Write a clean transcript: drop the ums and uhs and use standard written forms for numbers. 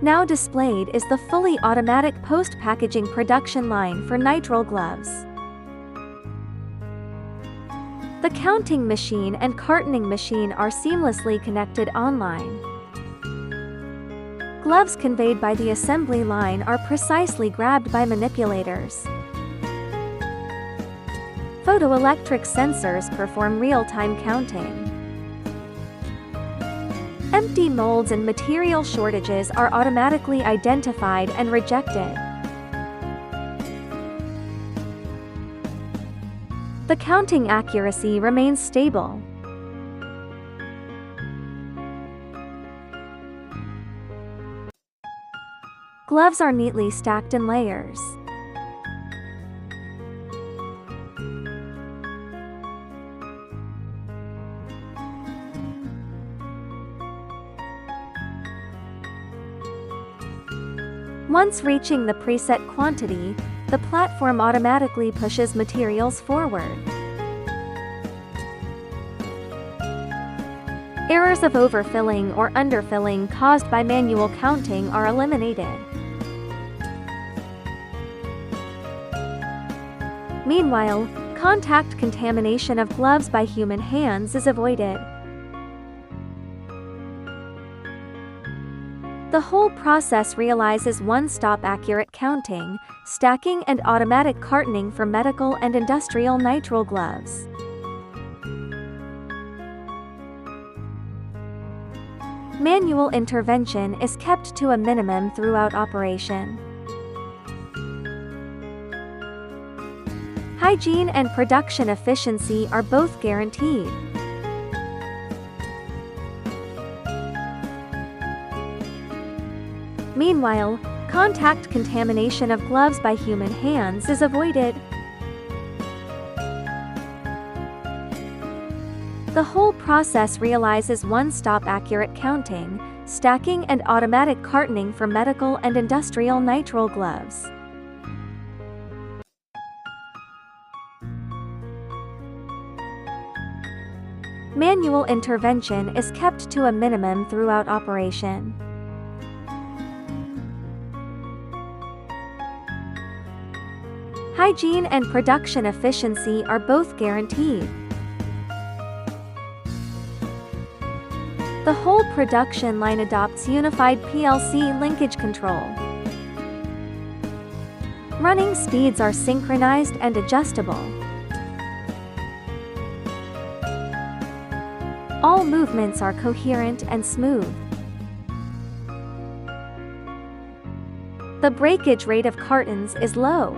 Now displayed is the fully automatic post-packaging production line for nitrile gloves. The counting machine and cartoning machine are seamlessly connected online. Gloves conveyed by the assembly line are precisely grabbed by manipulators. Photoelectric sensors perform real-time counting. Empty molds and material shortages are automatically identified and rejected. The counting accuracy remains stable. Gloves are neatly stacked in layers. Once reaching the preset quantity, the platform automatically pushes materials forward. Errors of overfilling or underfilling caused by manual counting are eliminated. Meanwhile, contact contamination of gloves by human hands is avoided. The whole process realizes one-stop accurate counting, stacking and automatic cartoning for medical and industrial nitrile gloves. Manual intervention is kept to a minimum throughout operation. Hygiene and production efficiency are both guaranteed. Meanwhile, contact contamination of gloves by human hands is avoided. The whole process realizes one-stop accurate counting, stacking and automatic cartoning for medical and industrial nitrile gloves. Manual intervention is kept to a minimum throughout operation. Hygiene and production efficiency are both guaranteed. The whole production line adopts unified PLC linkage control. Running speeds are synchronized and adjustable. All movements are coherent and smooth. The breakage rate of cartons is low.